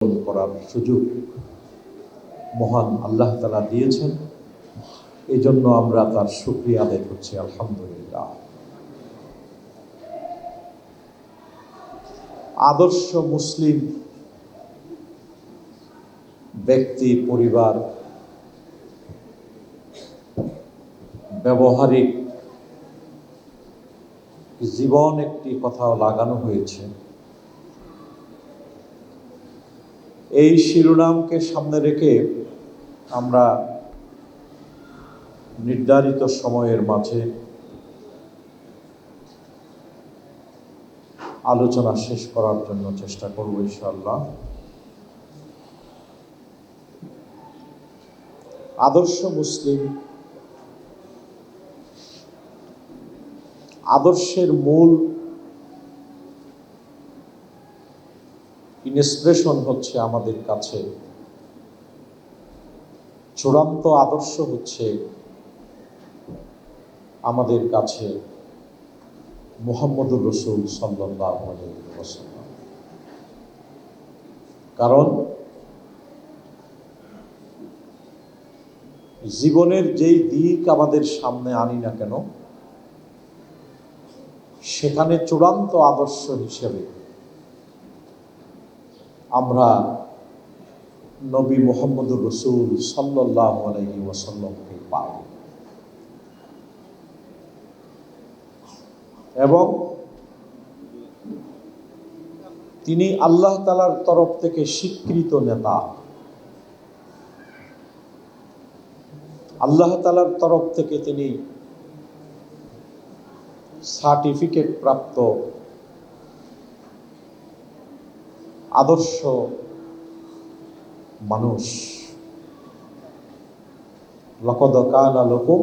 করার সুযোগ মহান আল্লাহ তাআলা দিয়েছেন। এই জন্য আমরা তার শুকরিয়া আদায় করছি, আলহামদুলিল্লাহ। আদর্শ মুসলিম ব্যক্তি, পরিবার, ব্যবহারিক জীবন একটি কথাও লাগানো হয়েছে। এই শিরোনামকে সামনে রেখে আমরা নির্ধারিত সময়ের মাঝে আলোচনা শেষ করার জন্য চেষ্টা করব ইনশাআল্লাহ। আদর্শ মুসলিম, আদর্শের মূল ইন্সপিরেশন হচ্ছে আমাদের কাছে, চূড়ান্ত আদর্শ হচ্ছে আমাদের কাছে মুহাম্মদুর রাসূল সাল্লাল্লাহু আলাইহি ওয়াসাল্লাম। কারণ জীবনের যেই দিক আমাদের সামনে আনি না কেন, সেখানে চূড়ান্ত আদর্শ হিসেবে আমরা নবী মুহাম্মদুর রাসূল সাল্লাল্লাহু আলাইহি ওয়াসাল্লামকে পাই এবং তিনি আল্লাহ তাআলার তরফ থেকে স্বীকৃত নেতা, আল্লাহ তাআলার তরফ থেকে তিনি সার্টিফিকেট প্রাপ্ত আদর্শ মানুষ। লাকাদ কানা লাকুম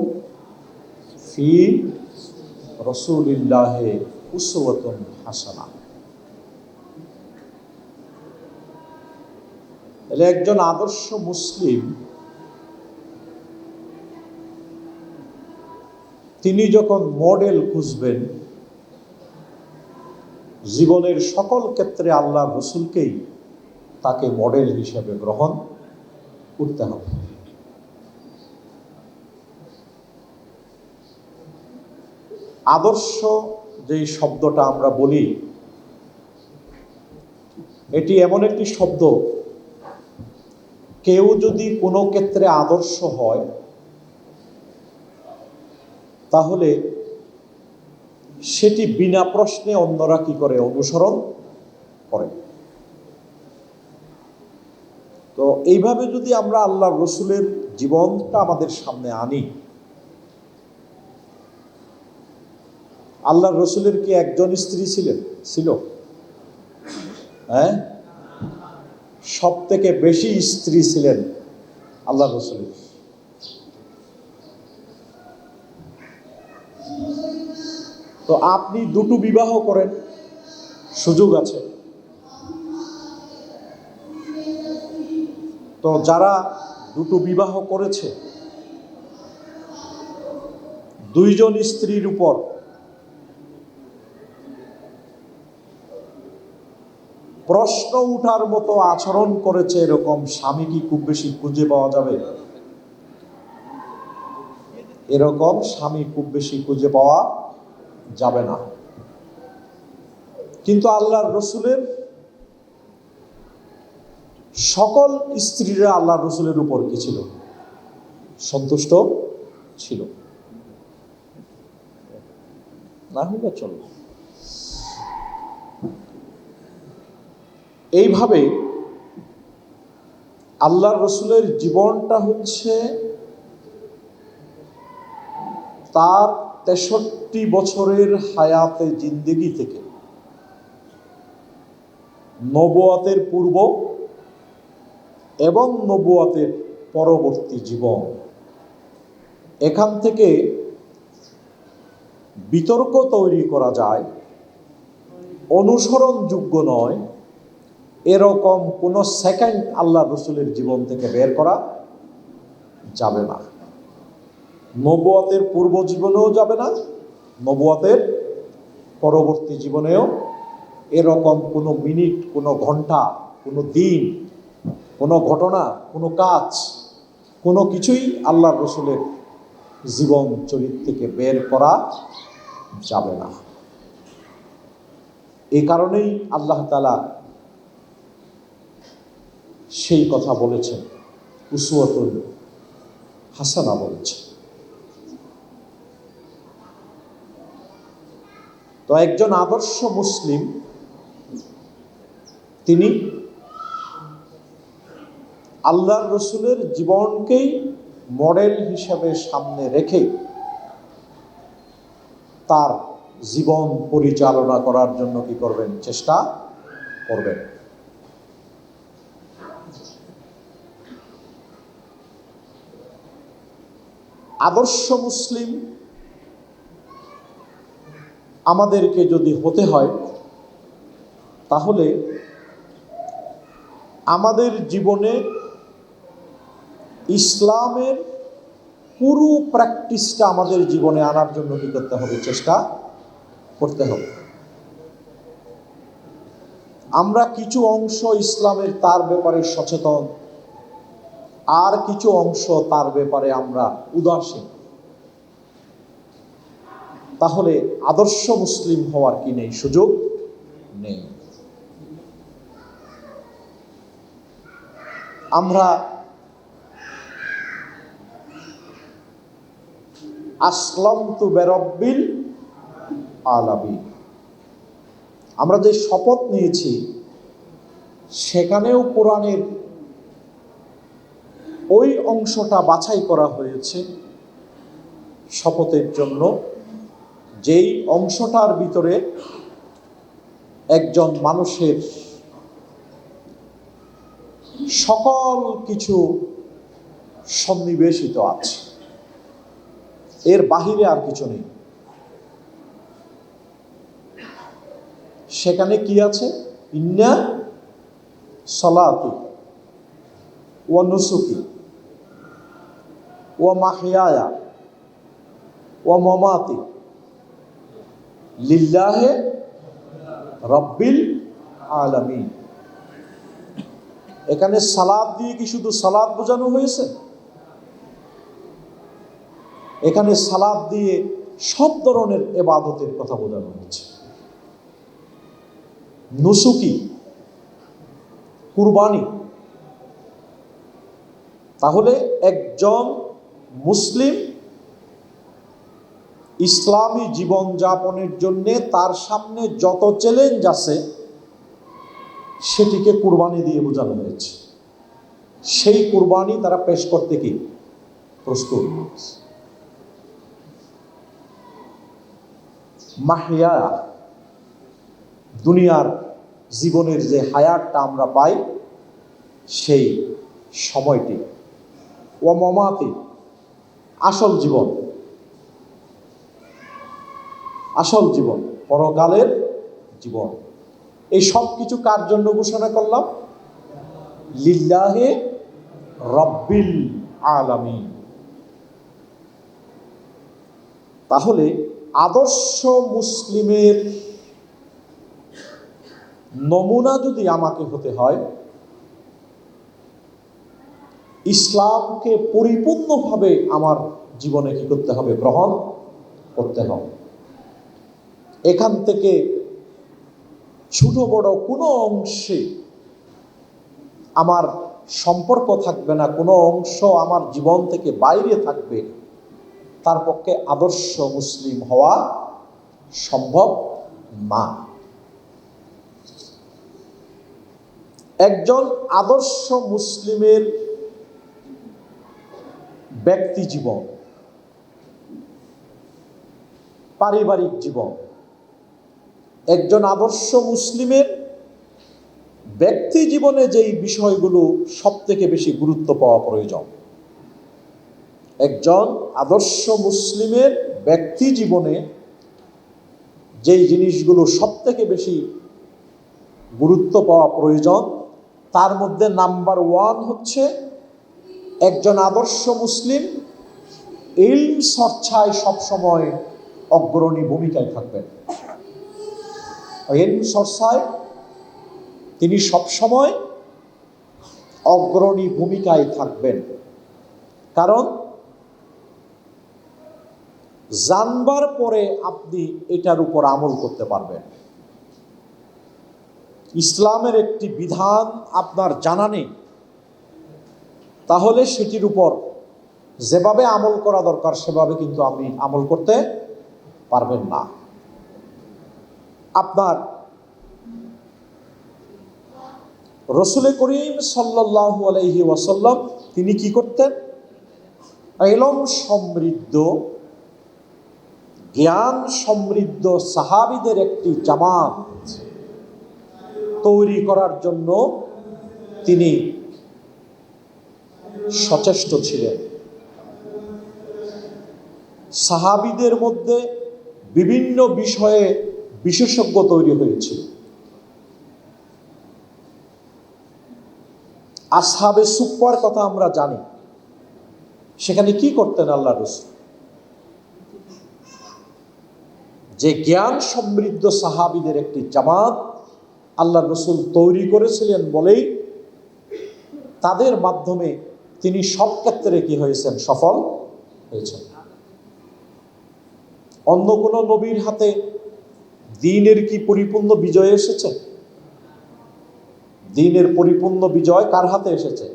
ফি রাসূলিল্লাহি উসওয়াতুন হাসানাহ। তাহলে একজন আদর্শ মুসলিম তিনি যখন মডেল খুঁজবেন, জীবনের সকল ক্ষেত্রে আল্লাহর রাসূলকেই তাকে মডেল হিসেবে গ্রহণ করতে হবে। আদর্শ যেই শব্দটা আমরা বলি, এটি এমন একটি শব্দ, কেউ যদি কোনো ক্ষেত্রে আদর্শ হয় তাহলে সেটি বিনা প্রশ্নে অন্যরা কি করে? অনুসরণ করে। তো এইভাবে যদি আমরা আল্লাহর রাসূলের জীবনটা আমাদের সামনে আনি, আল্লাহর রাসূলের কি একজন স্ত্রী ছিল? হ্যাঁ, সব থেকে বেশি স্ত্রী ছিলেন আল্লাহর রাসূলের। তো আপনি দুটো বিবাহ করেন, সুযোগ আছে। তো যারা দুটো বিবাহ করেছে, দুইজন স্ত্রীর উপর প্রশ্ন উঠার মতো আচরণ করেছে, এরকম স্বামী কি খুব বেশি খুঁজে পাওয়া যাবে? এরকম স্বামী খুব বেশি খুঁজে পাওয়া যাবে না। কিন্তু আল্লাহর রাসূলের সকল স্ত্রীরা আল্লাহর রাসূলের উপর কি ছিল? সন্তুষ্ট ছিল। না হলে চলো। এইভাবে আল্লাহর রাসূলের জীবনটা হচ্ছে তার 63 বছরের হায়াতে জিন্দেগি থেকে নবুয়তের পূর্ব এবং নবুয়তের পরবর্তী জীবন। এখান থেকে বিতর্ক তৈরি করা যায়, অনুসরণযোগ্য নয় এরকম কোনো সেকেন্ড আল্লাহর রাসূলের জীবন থেকে বের করা যাবে না। নবুয়তের পূর্ব জীবনেও যাবে না, নবুয়তের পরবর্তী জীবনেও এরকম কোনো মিনিট, কোনো ঘন্টা কোনো দিন, কোনো ঘটনা, কোনো কাজ, কোনো কিছুই আল্লাহর রসুলের জীবন চরিত্র থেকে বের করা যাবে না। এই কারণেই আল্লাহ তাআলা সেই কথা বলেছেন, উসওয়াতুল হাসানা বলেছেন। তো একজন আদর্শ মুসলিম তিনি আল্লাহর রসুলের জীবনকেই মডেল হিসেবে সামনে রেখে তার জীবন পরিচালনা করার জন্য কি করবেন? চেষ্টা করবেন। আদর্শ মুসলিম আমাদেরকে যদি হতে হয়, তাহলে আমাদের জীবনে ইসলামের পুরো প্র্যাকটিসটা আমাদের জীবনে আনার জন্য কি করতে হবে? চেষ্টা করতে হবে। আমরা কিছু অংশ ইসলামের তার ব্যাপারে সচেতন, আর কিছু অংশ তার ব্যাপারে আমরা উদাসীন। তাহলে আদর্শ মুসলিম হওয়ার কি নেই? সুযোগ নেই। আমরা আসলামতু বিরাব্বিল আলামিন, আমরা যে শপথ নিয়েছি সেখানেও কোরআনের ওই অংশটা বাছাই করা হয়েছে শপথের জন্য, যেই অংশটার ভিতরে একজন মানুষের সকল কিছু সন্নিবেশিত আছে, এর বাহিরে আর কিছু নেই। সেখানে কি আছে? ইন্না সলাতি ওয়া নুসুকি ওয়া মাহইয়ায়া ওয়া মামাতি লিল্লাহি রাব্বিল আলামিন। এখানে সালাত দিয়ে কি শুধু সালাত বোঝানো হয়েছে? এখানে সালাত দিয়ে সব ধরনের ইবাদতের কথা বোঝানো হয়েছে। নুসুকি, কুরবানি। তাহলে একজন মুসলিম ইসলামী জীবন যাপনের জন্য তার সামনে যত চ্যালেঞ্জ আছে সেটিকে কুরবানি দিয়ে বোঝানো হয়েছে। সেই কুরবানি তারা পেশ করতে কি প্রস্তুত। মাহিয়া, দুনিয়ার জীবনের যে হায়াতটা আমরা পাই সেই সময়টি। ও মামাতি, আসল জীবন, আসল জীবন, পরকালের জীবন। এই সব কিছু কার জন্য ঘোষণা করলাম? লিল্লাহি রাব্বিল আলামিন। তাহলে আদর্শ মুসলিমের নমুনা যদি আমাকে হতে হয়, ইসলামকে পরিপূর্ণভাবে আমার জীবনে কি করতে হবে? গ্রহণ করতে হবে। এখান থেকে ছোট বড় কোনো অংশে আমার সম্পর্ক থাকবে না, কোনো অংশ আমার জীবন থেকে বাইরে থাকবে, তার পক্ষে আদর্শ মুসলিম হওয়া সম্ভব না। একজন আদর্শ মুসলিমের ব্যক্তি জীবন, পারিবারিক জীবন, একজন আদর্শ মুসলিমের ব্যক্তি জীবনে যেই বিষয়গুলো সব থেকে বেশি গুরুত্ব পাওয়া প্রয়োজন, একজন আদর্শ মুসলিমের ব্যক্তি জীবনে যেই জিনিসগুলো সব থেকে বেশি গুরুত্ব পাওয়া প্রয়োজন, তার মধ্যে নাম্বার 1 হচ্ছে একজন আদর্শ মুসলিম ইলম চর্চায় সবসময় অগ্রণী ভূমিকায় থাকবেন। ইলম চর্চায় তিনি সবসময় অগ্রণী ভূমিকায় থাকবেন। কারণ জানবার পরে আপনি এটার উপর আমল করতে পারবেন। ইসলামের একটি বিধান আপনার জানা নেই, তাহলে সেটির উপর যেভাবে আমল করা দরকার সেভাবে কিন্তু আপনি আমল করতে পারবেন না। আপনার রাসূল করিম সাল্লাল্লাহু আলাইহি ওয়াসাল্লাম তিনি কি করতেন? ইলম সমৃদ্ধ, জ্ঞান সমৃদ্ধ সাহাবীদের একটি জামাত তৈরি করার জন্য তিনি সচেষ্ট ছিলেন। সাহাবীদের মধ্যে বিভিন্ন বিষয়ে বিশেষজ্ঞ তৈরি হয়েছিল। আসহাবে সুফফার কথা আমরা জানি। সেখানে কি করতেন আল্লাহর রাসূল? যে জ্ঞান সমৃদ্ধ সাহাবীদের একটি জামাত আল্লাহর রাসূল তৈরি করেছিলেন বলেই তাদের মাধ্যমে তিনি সব ক্ষেত্রে কি হয়েছেন? সফল হয়েছেন। অন্য কোনো নবীর হাতে দ্বীনের কি পরিপূর্ণ বিজয় এসেছে? দ্বীনের পরিপূর্ণ বিজয় কার হাতে এসেছে?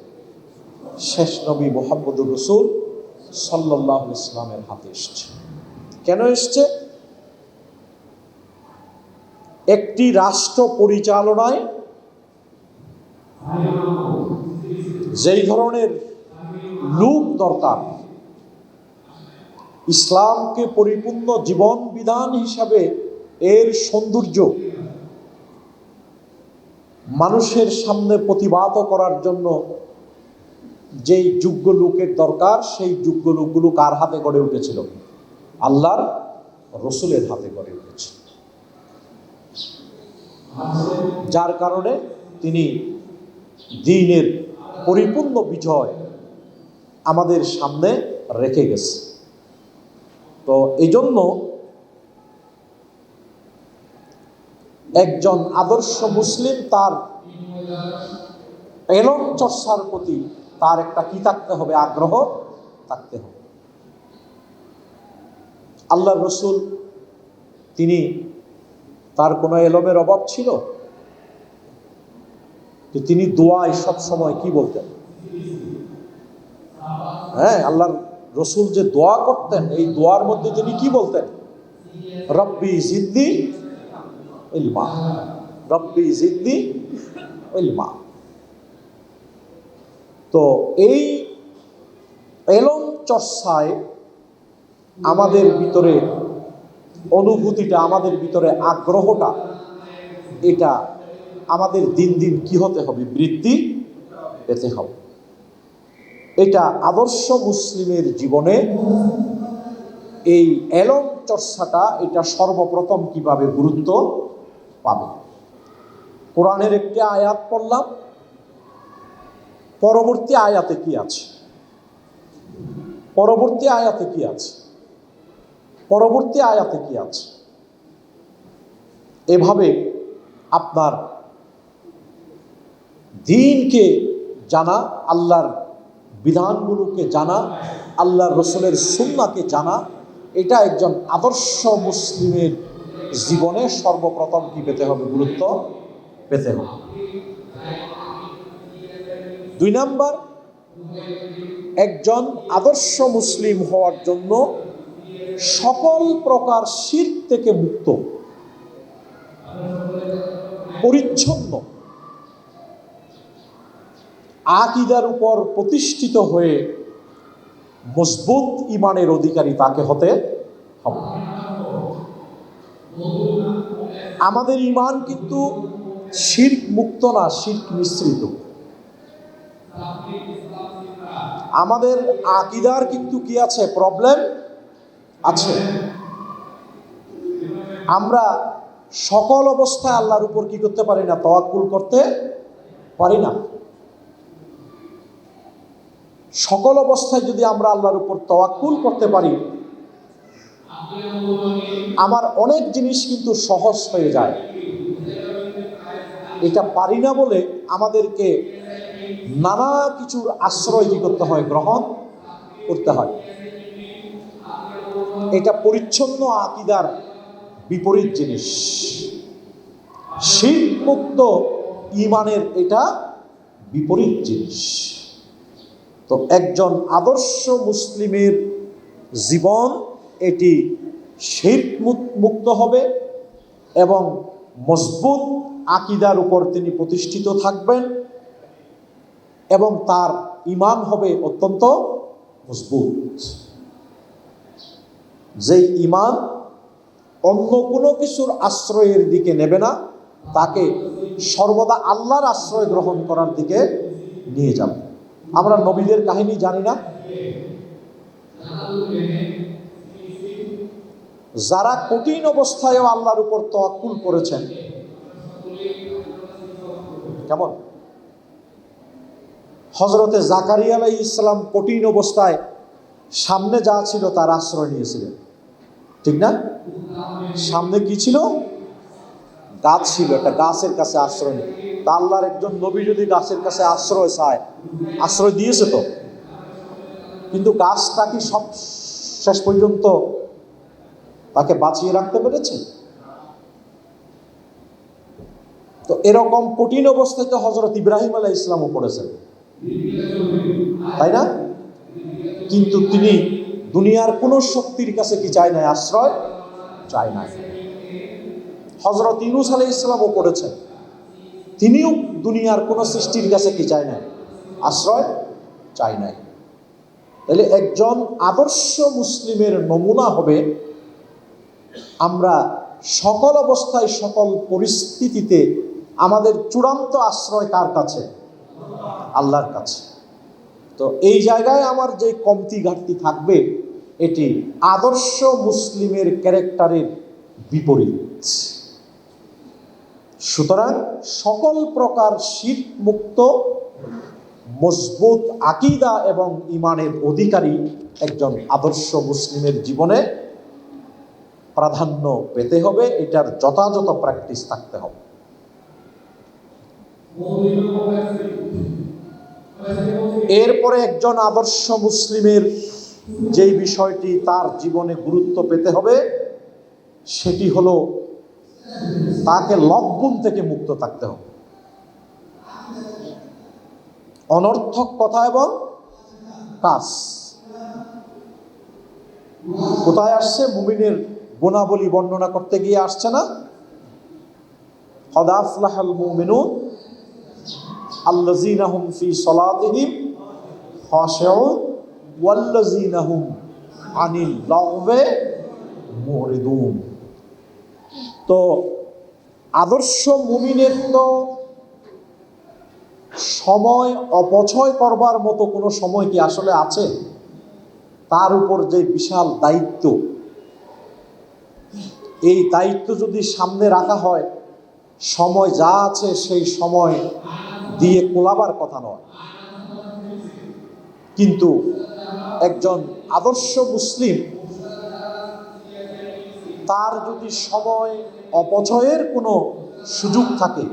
শেষ নবী মুহাম্মদুর রাসূল সাল্লাল্লাহু আলাইহি ওয়াসাল্লামের হাতে এসেছে। কেন এসেছে? একটি রাষ্ট্র পরিচালনায় যেই ধরনের লোক দরকার, ইসলামকে পরিপূর্ণ জীবন বিধান হিসাবে এর সৌন্দর্য মানুষের সামনে প্রতিবাদ করার জন্য যেই যোগ্য লোকের দরকার, সেই যোগ্য লোকগুলো কার হাতে গড়ে উঠেছিল? আল্লাহর রাসূলের হাতে গড়ে উঠেছিল। যার কারণে তিনি দ্বীনের পরিপূর্ণ বিজয় আমাদের সামনে রেখে গেছে। তো এই জন্য একজন আদর্শ মুসলিম তার এলম চর্চার প্রতি তার একটা কি থাকতে হবে? আগ্রহ থাকতে হবে। আল্লাহর রাসূল তিনি তার কোনো এলমের অভাব ছিল? তিনি দোয়ায় সব সময় কি বলতেন? হ্যাঁ, আল্লাহর রাসূল যে দোয়া করতেন, এই দোয়ার মধ্যে তিনি কি বলতেন? রব্বি জিদনি ইলমা, রব্বি জিদনি ইলমা। তো এই এলম চর্চায় আমাদের ভিতরে অনুভূতিটা, আমাদের ভিতরে আগ্রহটা, এটা আমাদের দিন দিন কি হতে হবে? বৃদ্ধি পেতে হবে। এটা আদর্শ মুসলিমের জীবনে এই এলম চর্চাটা এটা সর্বপ্রথম কিভাবে গুরুত্ব পাবে? কোরআনের একটি আয়াত পড়লাম, পরবর্তী আয়াতে কি আছে? পরবর্তী আয়াতে কি আছে? পরবর্তী আয়াতে কি আছে? এভাবে আপনার দ্বীনকে জানা, আল্লাহর বিধানগুলোকে জানা, আল্লাহর রাসূলের সুন্নাহকে জানা, এটা একজন আদর্শ মুসলিমের জীবনে সর্বপ্রথম কি পেতে হবে? গুরুত্ব পেতে হবে। 2 নাম্বার, একজন আদর্শ মুসলিম হওয়ার জন্য সকল প্রকার শিরক থেকে মুক্ত, পরিচ্ছন্ন আকীদার উপর প্রতিষ্ঠিত হয়ে মজবুত ঈমানের অধিকারী তাকে হতে হবে। আমাদের ঈমান কিন্তু শিরক মুক্ত না, শিরক মিশ্রিত। আমাদের আকীদার কিন্তু কি আছে? প্রবলেম আছে। আমরা সকল অবস্থায় আল্লাহর উপর কি করতে পারি না? তাওয়াক্কুল করতে পারি না। সকল অবস্থায় যদি আমরা আল্লাহর উপর তাওয়াক্কুল করতে পারি, আমার অনেক জিনিস কিন্তু সহজ হয়ে যায়। এটা পারি না বলে আমাদেরকে নানা কিছুর আশ্রয় কি করতে হয়, গ্রহণ করতে হয়। এটা পরিচ্ছন্ন আকীদার বিপরীত জিনিস। শিরক মুক্ত ঈমানের এটা বিপরীত জিনিস। তো একজন আদর্শ মুসলিমের জীবন এটি শিরক মুক্ত হবে এবং মজবুত আকীদার উপর তিনি প্রতিষ্ঠিত থাকবেন এবং তার ঈমান হবে অত্যন্ত মজবুত। যেই ঈমান অন্য কোনো কিছুর আশ্রয়ের দিকে নেবে না, তাকে সর্বদা আল্লাহর আশ্রয় গ্রহণ করার দিকে নিয়ে যাবে। আমরা নবীদের কাহিনী জানি না? যারা কঠিন অবস্থায়ও আল্লাহর উপর তাওয়াক্কুল করেছেন, কেমন? হযরতে জাকারিয়া আলাইহিস সালাম কঠিন অবস্থায় সামনে যা ছিল তার আশ্রয় নিয়েছিলেন, ঠিক না? সামনে কি ছিল? গাছ ছিল, একটা গাছের কাছে আশ্রয় নিয়ে। তা আল্লাহর একজন নবী যদি গাছের কাছে আশ্রয় চায়, আশ্রয় দিয়েছে তো, কিন্তু গাছটা কি সব শেষ পর্যন্ত তাকে বাঁচিয়ে রাখতে পেরেছে? তো এরকম কঠিন অবস্থায় তো হযরত ইব্রাহিম আলাইহিস সালামও পড়েছেন, তাই না? কিন্তু তিনি দুনিয়ার কোন শক্তির কাছে কি চায় নাই, আশ্রয় চায় নাই। হযরত ইউনূস আলাইহিস সালামও পড়েছেন, তিনিও দুনিয়ার কোন সৃষ্টির কাছে কি চায় নাই, আশ্রয় চায় নাই। তাহলে একজন আদর্শ মুসলিমের নমুনা হবে আমরা সকল অবস্থায় সকল পরিস্থিতিতে আমাদের চূড়ান্ত আশ্রয় কার কাছে? আল্লাহর কাছে। তো এই জায়গায় আমার যে কমতি ঘাটতি থাকবে এটি আদর্শ মুসলিমের ক্যারেক্টারের বিপরীত। সুতরাং সকল প্রকার শিরক মুক্ত মজবুত আকীদা এবং ঈমানের অধিকারী একজন আদর্শ মুসলিমের জীবনে প্রাধান্য পেতে হবে, এটার যথাযথ প্র্যাকটিস থাকতে হবে। এরপরে একজন আদর্শ মুসলিমের যেই বিষয়টি তার জীবনে গুরুত্ব পেতে হবে সেটি হলো তাকে লগ্ন থেকে মুক্ত থাকতে হবে। অনর্থক কথা এবং কাজ। কোথায় আসছে? মুমিনের গুণাবলী বর্ণনা করতে গিয়ে আসছে না? কদ আফলাহাল মুমিনুন আল্লাযীনা হুম ফি সলাতিহিম খাশিউন ওয়াল্লাযীনা হুম আনিল লাগওয়ি মুরিদুন। তো আদর্শ মুমিনের তো সময় অপচয় করবার মতো কোনো সময় কি আসলে আছে? তার উপর যে বিশাল দায়িত্ব, এই দায়িত্ব যদি সামনে রাখা হয়, সময় যা আছে সেই সময় দিয়ে কোলাবার কথা নয়। কিন্তু একজন আদর্শ মুসলিম তার যদি সময় অপচয়ের কোনো সুযোগ থাকে,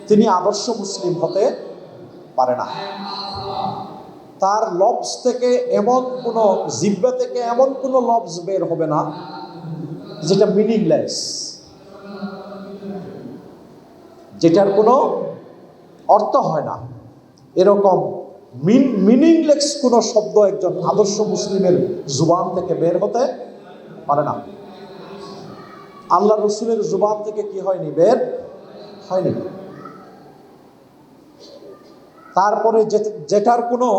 তিনি আদর্শ মুসলিম হতে পারে না। তার লফজ থেকে এমন কোনো, জিহ্বা থেকে এমন কোনো লফজ বের হবে না যেটা মিনিংলেস, যেটার কোনো অর্থ হয় না। এরকম মিনিংলেস কোনো শব্দ একজন আদর্শ মুসলিমের জুবান থেকে বের হতে পারে না। আল্লাহ রসুলের জুবান থেকে কি হয়নি? বের হয়নি। তারপরে যেটার কোনো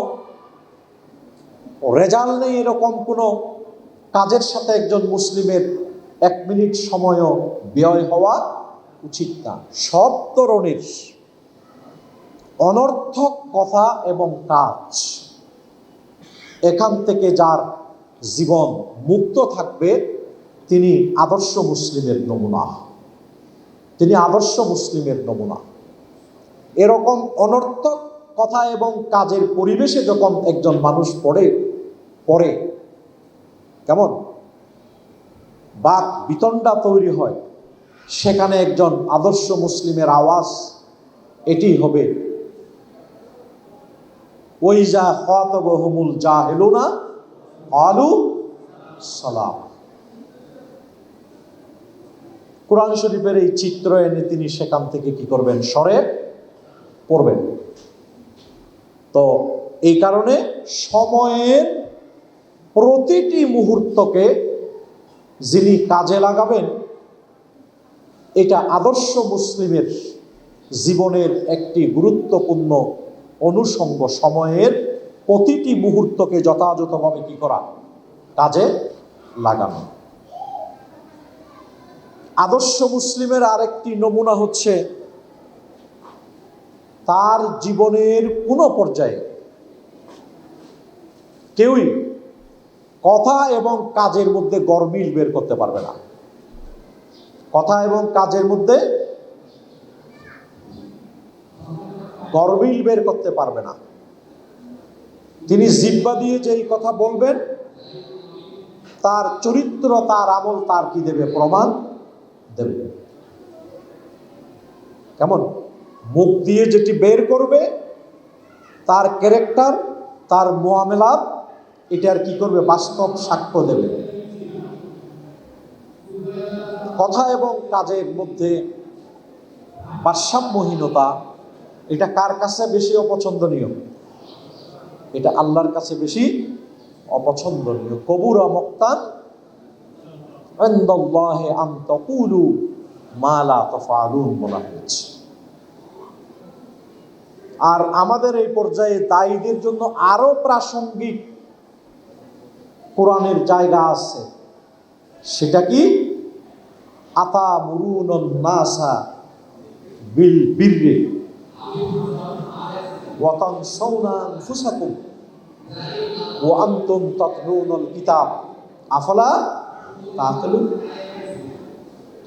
রেজাল্ট নেই, এরকম কোনো কাজের সাথে একজন মুসলিমের 1 মিনিট সময়ও ব্যয় হওয়া উচিত না। সব ধরনের অনর্থক কথা এবং কাজ, এখান থেকে যার জীবন মুক্ত থাকবে তিনি আদর্শ মুসলিমের নমুনা। তিনি আদর্শ মুসলিমের নমুনা। এরকম অনর্থক কথা এবং কাজের পরিবেশে যখন একজন মানুষ পড়ে কেমন বাক বিতণ্ডা তৈরি হয়, সেখানে একজন আদর্শ মুসলিমের আওয়াজ এটি হবে, ওয়াইজা খাতাবাহুমুল জাহিলুনা ক্বালু সালাম। কোরআন শরীফের এই চিত্র এনে তিনি সেখান থেকে কি করবেন? সরে পড়বেন। তো এই কারণে সময়ের প্রতিটি মুহূর্তকে যিনি কাজে লাগাবেন, এটা আদর্শ মুসলিমের জীবনের একটি গুরুত্বপূর্ণ অনুষঙ্গ। সময়ের প্রতিটি মুহূর্তকে যথাযথভাবে কি করা? কাজে লাগানো। আদর্শ মুসলিমের আরেকটি নমুনা হচ্ছে তার জীবনের কোনো পর্যায়ে কেউই কথা এবং কাজের মধ্যে গরমিল বের করতে পারবে না। কথা এবং কাজের মধ্যে গরমিল বের করতে পারবে না। তিনি জিহ্বা দিয়ে যেই কথা বলবেন, তার চরিত্র, তার আমল তার কি দেবে? প্রমাণ দেবে। কেমন? মুখ দিয়ে যেটি বের করবে, তার ক্যারেক্টার, তার মুআমালাত, এটার কি করবে? বাস্তব সাক্ষ্য দেবে। কথা এবং কাজের মধ্যে ভারসাম্যহীনতা, এটা কার কাছে বেশি অপছন্দনীয়? এটা আল্লাহর কাছে বেশি অপছন্দনীয়। কবুরা মুক্তান ইনদাল্লাহি আন তাকুলু মা লা তাফআলুন বলা হয়েছে। আর আমাদের এই পর্যায়ে দায়ীদের জন্য আরো প্রাসঙ্গিক কোরআনের জায়গা আছে। সেটা কি? আতামুরুনান নাসা বিল বিররি ওয়া তানসাউনা আনফুসাকুম ওয়া আনতুম তাতলুনাল কিতাব আফালা তাআকিলুন।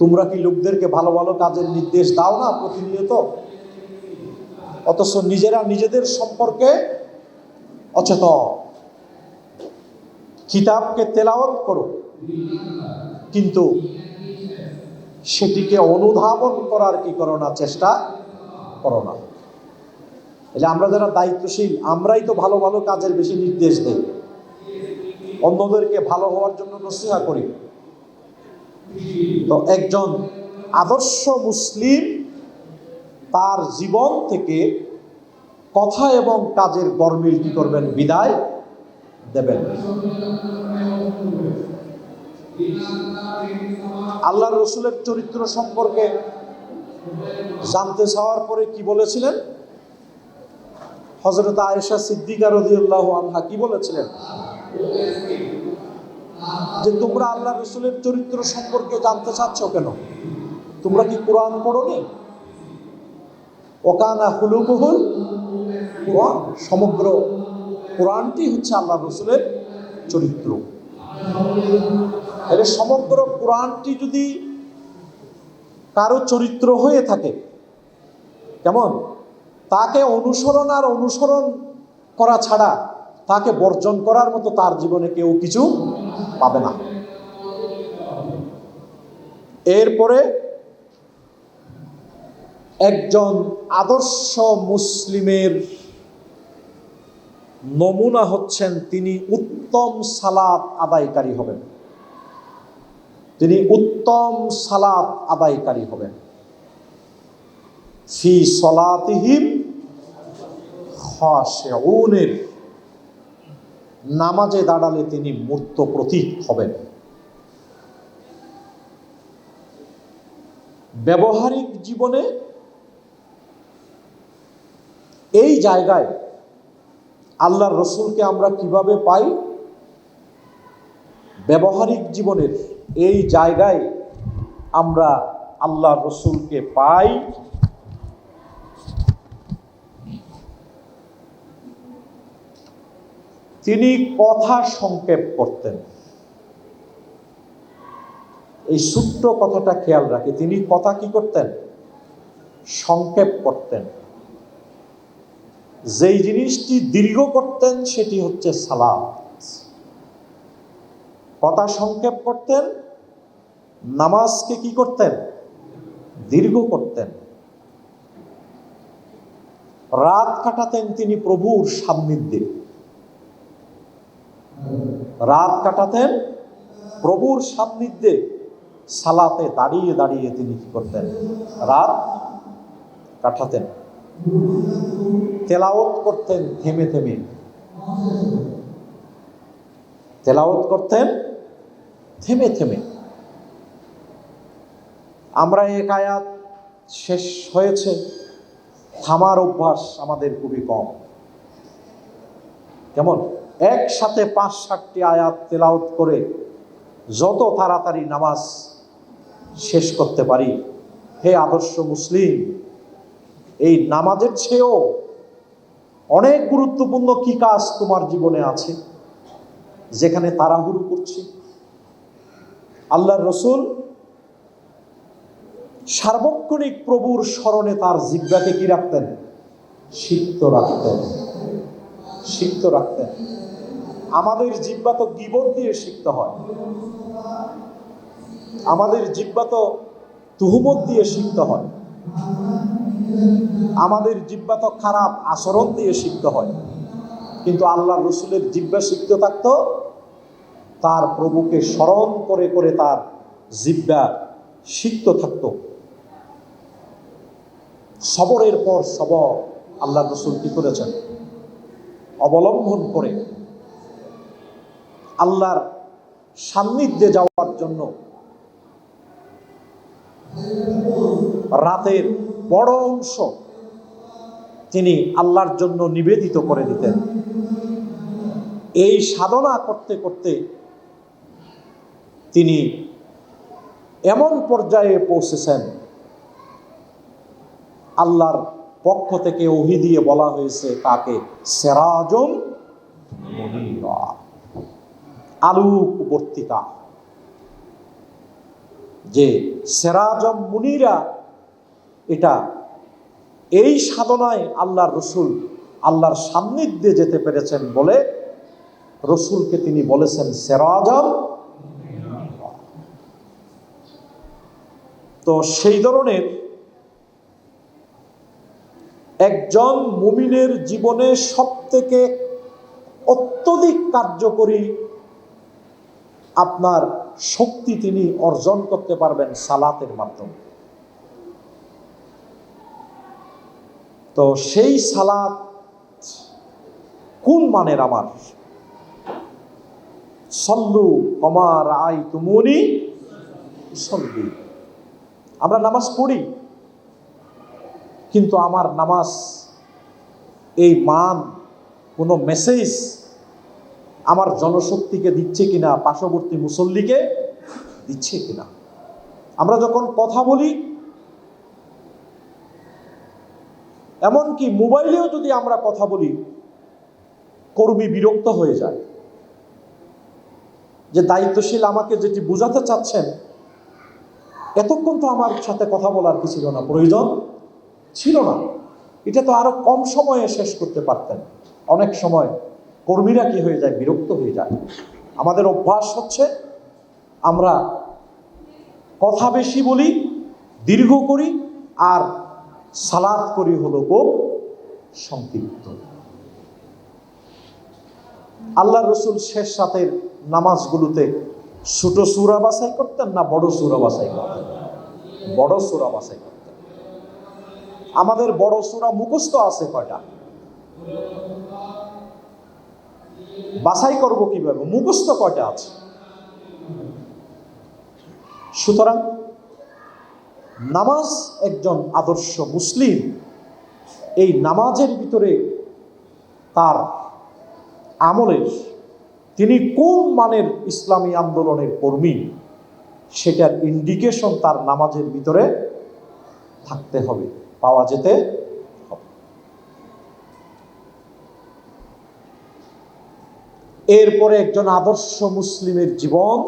তোমরা কি লোকদেরকে ভালো ভালো কাজের নির্দেশ দাও না প্রতিনিয়ত, অথচ নিজেরা নিজেদের সম্পর্কে অচেতন? কিতাবকে তেলাওয়াত করো, কিন্তু সেটিকে অনুধাবন করার কি করো না? চেষ্টা করো না। তাহলে আমরা যারা দায়িত্বশীল, আমরাই তো ভালো ভালো কাজের বেশি নির্দেশ দেই, অন্যদেরকে ভালো হওয়ার জন্য নসিহত করি। তো একজন আদর্শ মুসলিম তার জীবন থেকে কথা এবং কাজের গরমিল কি করবেন? বিদায় দেবেন। আল্লাহর রাসূলের চরিত্র সম্পর্কে জানতে চাওয়ার পরে কি বলেছিলেন? হযরত আয়েশা সিদ্দিকা রাদিয়াল্লাহু আনহা কি বলেছিলেন? যে তোমরা আল্লাহর রাসূলের চরিত্র সম্পর্কে জানতে চাচ্ছ কেন? তোমরা কি কোরআন পড়োনি? ওয়াকানা খুলুকুহুল কোরআন। সমগ্র কোরআনটি হচ্ছে আল্লাহর রাসূলের চরিত্র। তাহলে সমগ্র কোরআনটি যদি কারো চরিত্র হয়ে থাকে, কেমন? তাকে অনুসরণ আর অনুসরণ করা ছাড়া তাকে বর্জন করার মতো তার জীবনে কেউ কিছু পাবে না। এরপরে একজন আদর্শ মুসলিমের নমুনা হচ্ছেন তিনি উত্তম সালাত আদায়কারী হবেন। তিনি উত্তম সালাত আদায়কারী হবেন। ফি সলাতিহিম খাশিউনের, নামাজে দাঁড়ালে তিনি মূর্ত প্রতীক হবেন। ব্যবহারিক জীবনে এই জায়গায় আল্লাহর রাসূলকে আমরা কিভাবে পাই? ব্যবহারিক জীবনের এই জায়গায় আমরা আল্লাহর রাসূলকে পাই তিনি কথা সংক্ষেপ করতেন। এই ছোট্ট কথাটা খেয়াল রাখি, তিনি কথা কি করতেন? সংক্ষেপ করতেন। যেই জিনিসটি দীর্ঘ করতেন সেটি হচ্ছে সালাত। কথা সংক্ষেপ করতেন, নামাজকে কি করতেন? দীর্ঘ করতেন। রাত কাটাতেন তিনি প্রভুর সান্নিধ্যে, রাত কাটাতেন প্রভুর সান্নিধ্যে। সালাতে দাঁড়িয়ে দাঁড়িয়ে তিনি কি করতেন? রাত কাটাতেন। তেলাওয়াত করতেন থেমে থেমে, তেলাওয়াত করতেন থেমে থেমে। আমরা এক আয়াত শেষ হয়েছে, থামার অভ্যাস আমাদের খুবই কম। কেমন একসাথে 5-7টি আয়াত তেলাওয়াত করে যত তাড়াতাড়ি নামাজ শেষ করতে পারি। হে আদর্শ মুসলিম, এই নামাজের চেয়েও অনেক গুরুত্বপূর্ণ কি কাজ তোমার জীবনে আছে, যেখানে তাড়াহুড়ো করছি। আল্লাহর রাসূল সার্বক্ষণিক প্রভুর স্মরণে তার জিহ্বাকে কি রাখতেন? সিক্ত রাখতেন, সিক্ত রাখতেন। আমাদের জিহ্বা তো গীবত দিয়ে সিক্ত হয়, আমাদের জিহ্বা তো তুহমত দিয়ে সিক্ত হয়, আমাদের জিহ্বা তো খারাপ আচরণ দিয়ে সিক্ত হয়। কিন্তু আল্লাহর রাসূলের জিহ্বা সিক্ত থাকতো তার প্রভুকে স্মরণ করে করে, তার জিহ্বা সিক্ত থাকতো। সবরের পর সবর আল্লাহর রাসূল কি করেছেন? অবলম্বন করে আল্লাহর সান্নিধ্যে যাওয়ার জন্য রাতের বড় অংশ তিনি আল্লাহর জন্য নিবেদিত করে দিতেন। এই সাধনা করতে করতে তিনি এমন পর্যায়ে পৌঁছেছেন, আল্লাহর পক্ষ থেকে ওহী দিয়ে বলা হয়েছে তাকে সিরাজুম মুনীরা, আলোকবর্তিকা। যে সিরাজুম মুনীরা, এটা এই সাধনায় আল্লাহর রাসূল আল্লাহর সান্নিধ্যে যেতে পেরেছেন বলে রাসূলকে তিনি বলেছেন সিরাজুম। তো সেই ধরনের একজন মুমিনের জীবনে সবথেকে অত্যধিক কার্যকরী আপনার শক্তি তিনি অর্জন করতে পারবেন সালাতের মাধ্যমে। তো সেই সালাত কোন মানের? আমার সল্লু কামা রাআইতুমুনি উসাল্লি, আমরা নামাজ পড়ি, কিন্তু আমার নামাজ এই মান কোনো মেসেজ আমার জনশক্তিকে দিচ্ছে কিনা, পার্শ্ববর্তী মুসল্লিকে দিচ্ছে কিনা। আমরা যখন কথা বলি, এমনকি মোবাইলেও যদি আমরা কথা বলি, কর্মী বিরক্ত হয়ে যায় যে দায়িত্বশীল আমাকে যেটি বোঝাতে চাচ্ছেন, এতক্ষণ তো আমার সাথে কথা বলার কি ছিল না, প্রয়োজন ছিল না, এটা তো আরো কম সময়ে শেষ করতে পারতেন। অনেক সময় কর্মীরা কি হয়ে যায়? বিরক্ত হয়ে যায়। আমাদের অভ্যাস হচ্ছে আমরা কথা বেশি বলি, দীর্ঘ করি, আর সালাত করি হলো খুব সংক্ষিপ্ত। আল্লাহর রাসূল শেষ রাতের নামাজগুলোতে ছোট সূরা বাছাই করতেন না বড় সূরা বাছাই করতেন? বড় সূরা বাছাই করতেন। আমাদের বড় সূরা মুখস্থ আছে কয়টা? বাছাই করব কিভাবে? মুখস্থ কয়টা আছে? সুতরাং নামাজ একজন আদর্শ মুসলিম এই নামাজের ভিতরে তার আমলের, তিনি কোন মানের ইসলামী আন্দোলনের কর্মী, সেটার ইন্ডিকেশন তার নামাজের ভিতরে থাকতে হবে, পাওয়া যেতে হবে। এরপরে একজন আদর্শ মুসলিমের জীবন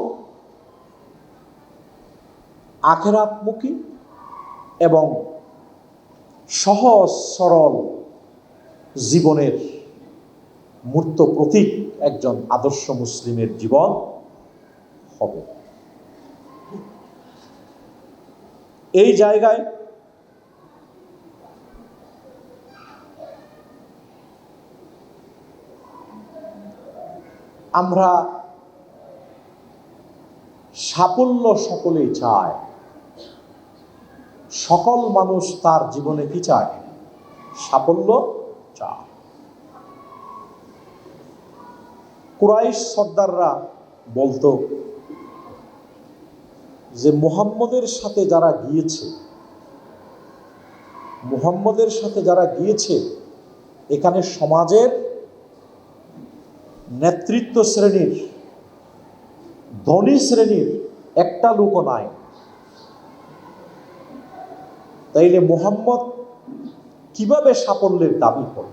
আখিরাতমুখী এবং সহজ সরল জীবনের মূর্ত প্রতীক একজন আদর্শ মুসলিমের জীবন হবে। এই জায়গায় আমরা সাফল্য সকলেই চায়, সকল মানুষ তার জীবনে কি চায়? সাফল্য চায়। কুরাইশ সর্দাররা বলতো যে মুহাম্মদের সাথে যারা গিয়েছে এখানে সমাজের নেতৃত্ব শ্রেণীর, ধনী শ্রেণীর একটা লোকও নাই, তাইলে মুহাম্মদ কিভাবে সাফল্যের দাবি করে?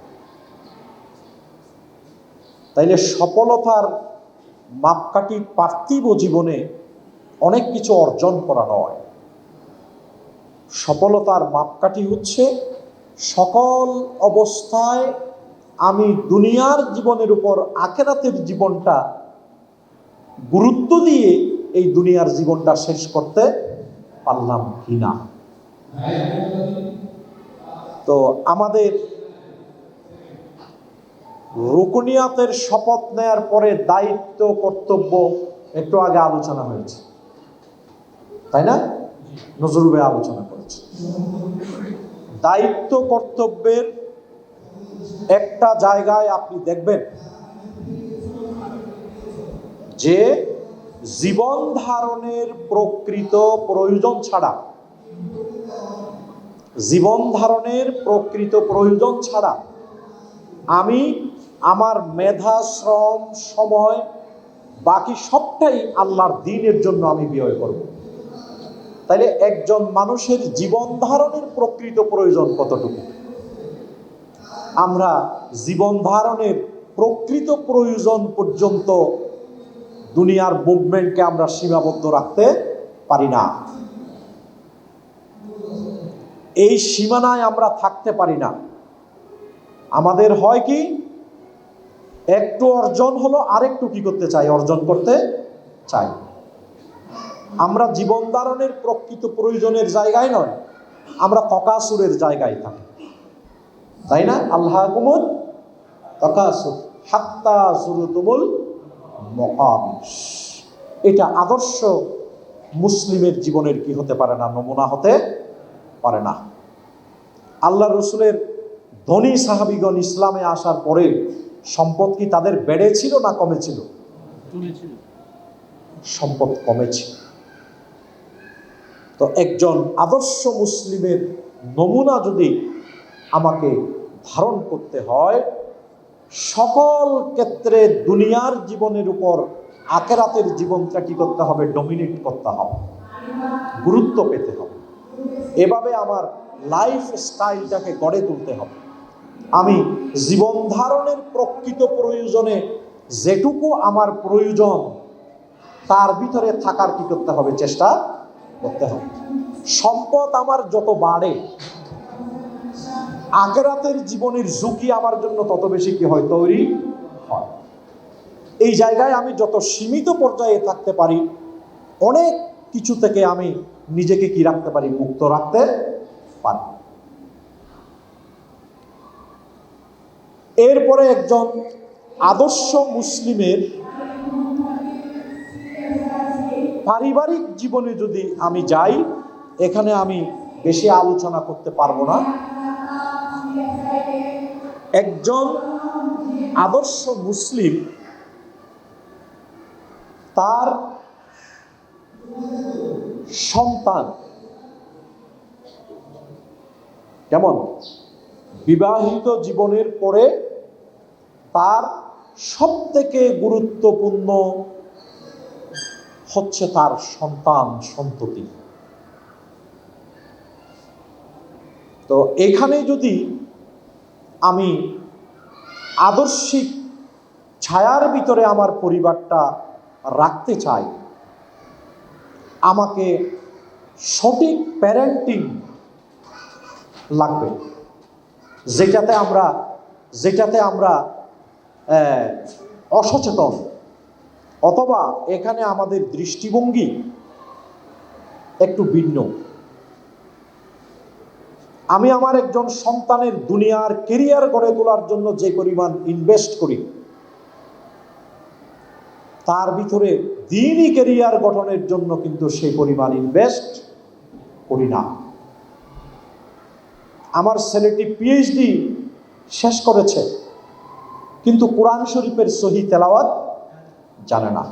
তাইলে সফলতার মাপকাঠি পার্থিব জীবনে অনেক কিছু অর্জন করা নয়। সফলতার মাপকাঠি হচ্ছে সকল অবস্থায় আমি দুনিয়ার জীবনের উপর আখিরাতের জীবনটা গুরুত্ব দিয়ে এই দুনিয়ার জীবনটা শেষ করতে পারলাম কিনা। তো আমাদের রুকুনিয়াতের শপথ নেয়ার পরে দায়িত্ব কর্তব্য একটু আগে আলোচনা হয়েছে, তাই না? নজরুল ভাই আলোচনা করেছে। দায়িত্ব কর্তব্যের একটা জায়গায় আপনি দেখবেন যে জীবন ধারণের প্রকৃত প্রয়োজন ছাড়া আমি আমার মেধা, শ্রম, সময় বাকি সবটাই আল্লাহর দ্বীনের জন্য আমি ব্যয় করব। তাইলে একজন মানুষের জীবন ধারণের প্রকৃত প্রয়োজন কতটুকু? আমরা জীবন ধারণের প্রকৃত প্রয়োজন পর্যন্ত দুনিয়ার মুভমেন্টকে আমরা সীমাবদ্ধ রাখতে পারি না। এই সীমানায় আমরা থাকতে পারি না। আমাদের হয় কি, একটু অর্জন হলো, আরেকটু কি করতে চাই? অর্জন করতে চাই। আমরা জীবন ধারণের প্রকৃত প্রয়োজনের জায়গায় নয়, আমরা তকাসুরের জায়গায় থাকি, তাই না? আল্লাহকুমুল তাকাসুর হাত্তা যুরতুমুল মাকাবির। এটা আদর্শ মুসলিমের জীবনের কি হতে পারে না? নমুনা হতে পারে না। আল্লাহ রসুলের ধনী সাহাবীগণ ইসলামে আসার পরে সম্পদ কি তাদের বেড়েছিল না কমেছিল? সম্পদ কমেছিল। তো একজন আদর্শ মুসলিমের নমুনা যদি আমাকে ধারণ করতে হয়, সকল ক্ষেত্রে দুনিয়ার জীবনের উপর আখিরাতের জীবনটা কি করতে হবে? ডমিনেট করতে হবে, গুরুত্ব পেতে হবে। এভাবে আমার লাইফ স্টাইলটাকে গড়ে তুলতে হবে। আমি জীবন ধারণের প্রকৃত প্রয়োজনে যেটুকু আমার প্রয়োজন তার ভিতরে থাকার কি করতে হবে? চেষ্টা করতে হবে। সম্পদ আমার যত বাড়ে, আখিরাতের জীবনের ঝুঁকি আমার জন্য তত বেশি কি হয়? তৈরি হয়। এই জায়গায় আমি যত সীমিত পর্যায়ে থাকতে পারি, অনেক কিছু থেকে আমি নিজেকে কি রাখতে পারি? মুক্ত রাখতে পারি। এরপরে একজন আদর্শ মুসলিমের পারিবারিক জীবনে যদি আমি যাই, এখানে আমি বেশি আলোচনা করতে পারবো না। একজন আদর্শ মুসলিম তার সন্তান কেমন? বিবাহিত জীবনের পরে তার সবথেকে গুরুত্বপূর্ণ হচ্ছে তার সন্তান সন্ততি। তো এখানে যদি আমি আদর্শিক ছায়ার ভিতরে আমার পরিবারটা রাখতে চাই, আমাকে সঠিক প্যারেন্টিং লাগবে, যেটাতে আমরা অসচেতন, অথবা এখানে আমাদের দৃষ্টিভঙ্গি একটু ভিন্ন। আমি আমার একজন সন্তানের দুনিয়ার কেরিয়ার গড়ে তোলার জন্য যে পরিমাণ ইনভেস্ট করি, তার ভিতরে দ্বীনি ক্যারিয়ার গঠনের জন্য কিন্তু সেই পরিমাণ ইনভেস্ট করি না। আমার ছেলেটি পিএইচডি শেষ করেছে, কিন্তু কোরআন শরীফের সহি তেলাওয়াত জানে না।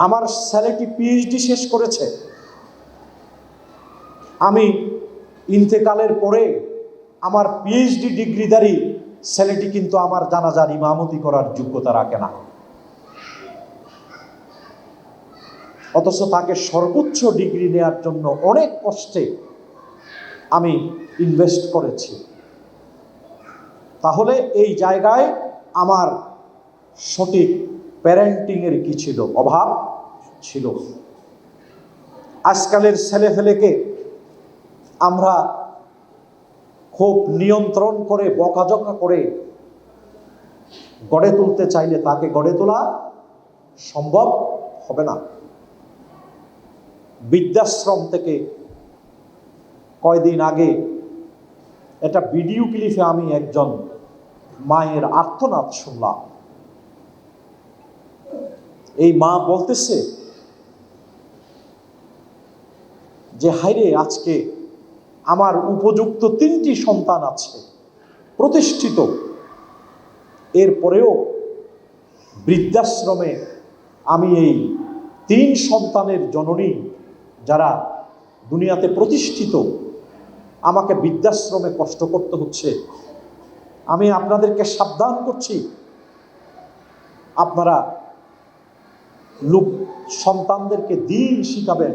আমার ছেলেটি পিএইচডি শেষ করেছে, আমি ইন্তেকালের পরে আমার পিএইচডি ডিগ্রিধারী ছেলেটি কিন্তু আমার জানাজার ইমামতি করার যোগ্যতা রাখে না, অথচ তাকে সর্বোচ্চ ডিগ্রি নেওয়ার জন্য অনেক কষ্টে আমি ইনভেস্ট করেছি। তাহলে এই জায়গায় আমার সঠিক প্যারেন্টিংয়ের কি ছিল? অভাব ছিল। আজকালের ছেলেফেলেকে আমরা খুব নিয়ন্ত্রণ করে বকাঝকা করে গড়ে তুলতে চাইলে তাকে গড়ে তোলা সম্ভব হবে না। বৃদ্ধাশ্রম থেকে কয়দিন আগে একটা ভিডিও ক্লিপে আমি একজন মায়ের আর্তনাদ শুনলাম। এই মা বলতেছে যে হায়রে, আজকে আমার উপযুক্ত 3টি সন্তান আছে, প্রতিষ্ঠিত, এরপরেও বৃদ্ধাশ্রমে আমি এই 3 সন্তানের জননী যারা দুনিয়াতে প্রতিষ্ঠিত, আমাকে বৃদ্ধাশ্রমে কষ্ট করতে হচ্ছে। আমি আপনাদেরকে সাবধান করছি, আপনারা সন্তানদেরকে দ্বীন শিখাবেন।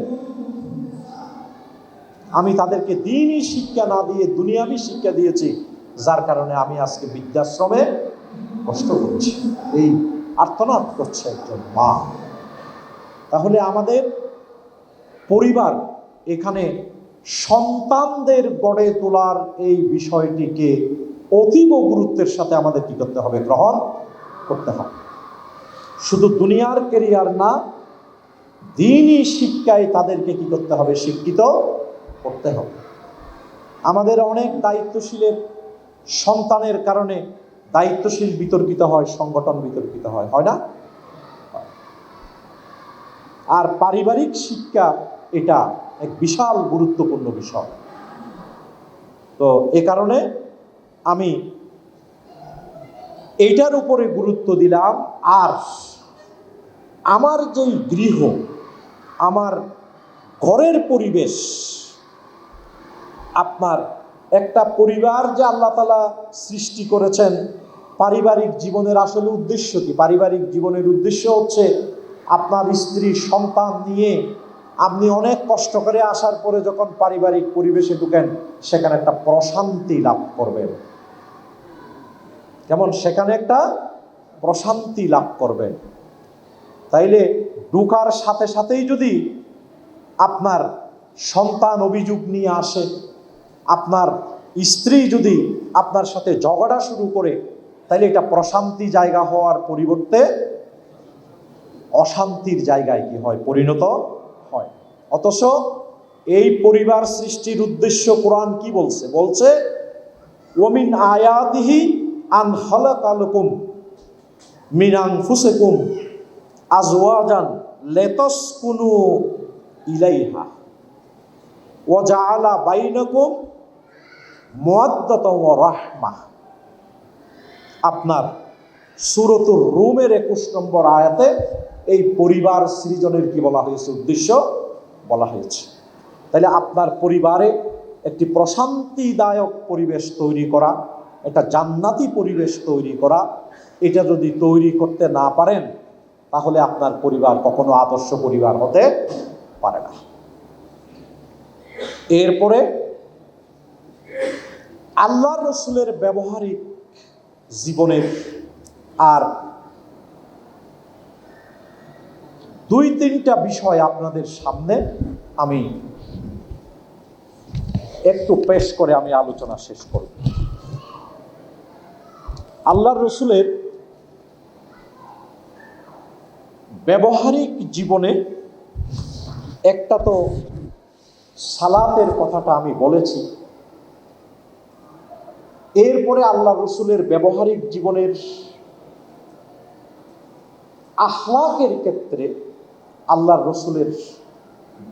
আমি তাদেরকে দ্বীনি শিক্ষা না দিয়ে দুনিয়াবি শিক্ষা দিয়েছি, যার কারণে আমি আজকে বৃদ্ধাশ্রমে কষ্ট করছি। এই আর্তনাদ করছে একজন মা। তাহলে আমাদের পরিবার এখানে সন্তানদের গড়ে তোলার এই বিষয়টিকে অতীব গুরুত্বের সাথে আমাদের কি করতে হবে? গ্রহণ করতে হবে। শুধু দুনিয়ার ক্যারিয়ার না, দ্বীনি শিক্ষায় তাদেরকে কি করতে হবে? শিক্ষিত করতে হবে। আমাদের অনেক দায়িত্বশীলের সন্তানের কারণে দায়িত্বশীল বিতর্কিত হয়, সংগঠন বিতর্কিত হয়, হয় না? আর পারিবারিক শিক্ষা এটা এক বিশাল গুরুত্বপূর্ণ বিষয়। তো এ কারণে আমি এইটার উপরে গুরুত্ব দিলাম। আর আমার যেই গৃহ, আমার ঘরের পরিবেশ, আপনার একটা পরিবার যে আল্লাহ তাআলা সৃষ্টি করেছেন, পারিবারিক জীবনের আসলে উদ্দেশ্য কি? পারিবারিক জীবনের উদ্দেশ্য হচ্ছে আপনার স্ত্রী সন্তান নিয়ে আপনি অনেক কষ্ট করে আসার পরে যখন পারিবারিক পরিবেশে ঢুকেন, সেখানে একটা প্রশান্তি লাভ করবেন। যেমন সেখানে একটা প্রশান্তি লাভ করবেন। তাইলে ঢুকার সাথে সাথেই যদি আপনার সন্তান অভিযোগ নিয়ে আসে, আপনার স্ত্রী যদি আপনার সাথে ঝগড়া শুরু করে, তাইলে এটা প্রশান্তি জায়গা হওয়ার পরিবর্তে অশান্তির জায়গায় কি হয়? পরিণত হয়। অথচ এই পরিবার সৃষ্টির উদ্দেশ্য কোরআন কি বলছে? বলছে ওমিন আয়াতিহি আন খালাকা লাকুম মিন আনফুসিকুম আজওয়াজান লিতাসকুনু ইলাইহা ওয়া জাআলা বাইনাকুম মাওয়াদ্দাতাও ওয়া রাহমাহ। আপনার সূরাতুর রুমের 21 নম্বর আয়াতে এই পরিবার সৃজনের কি বলা হয়েছে? উদ্দেশ্য বলা হয়েছে। তাহলে আপনার পরিবারে একটি প্রশান্তিদায়ক পরিবেশ তৈরি করা, একটা জান্নাতি পরিবেশ তৈরি করা, এটা যদি তৈরি করতে না পারেন, তাহলে আপনার পরিবার কখনো আদর্শ পরিবার হতে পারে না। এরপরে আল্লাহর রাসূলের ব্যবহারিক জীবনের আর 2-3টা বিষয় আপনাদের সামনে আমি একটু পেশ করে আমি আলোচনা শেষ করব। আল্লাহর রাসূলের ব্যবহারিক জীবনে একটা তো সালাতের কথাটা আমি বলেছি। এরপরে আল্লাহর রাসূলের ব্যবহারিক জীবনের আখলাকের ক্ষেত্রে আল্লাহর রসুলের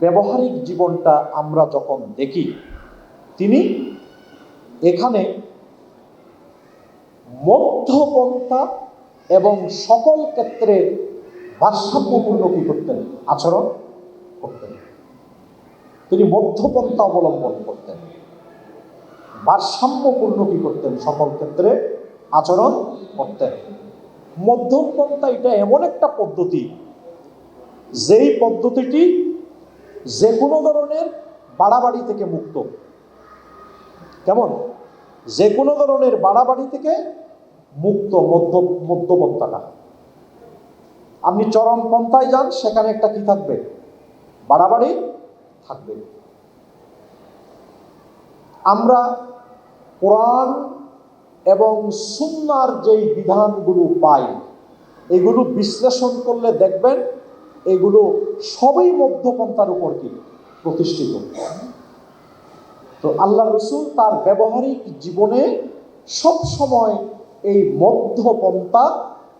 ব্যবহারিক জীবনটা আমরা যখন দেখি, তিনি এখানে মধ্যপন্থা এবং সকল ক্ষেত্রে ভারসাম্যপূর্ণ কি করতেন? আচরণ করতেন। তিনি মধ্যপন্থা অবলম্বন করতেন, ভারসাম্যপূর্ণ কি করতেন? সকল ক্ষেত্রে আচরণ করতেন। মধ্যপন্থা এটা এমন একটা পদ্ধতি, যেই পদ্ধতিটি যে কোনো ধরনের বাড়াবাড়ি থেকে মুক্ত। কেমন? যে কোনো ধরনের বাড়াবাড়ি থেকে মুক্ত মধ্যপন্থাটা। আপনি চরম পন্থায় যান, সেখানে একটা কি থাকবে? বাড়াবাড়ি থাকবে। আমরা কোরআন এবং সুন্নাহর যেই বিধানগুলো পাই, এগুলো বিশ্লেষণ করলে দেখবেন এগুলো সবই মধ্যপন্থার উপর কি প্রতিষ্ঠিত। তো আল্লাহ রসুল তার ব্যবহারিক জীবনে সব সময় এই মধ্যপন্থা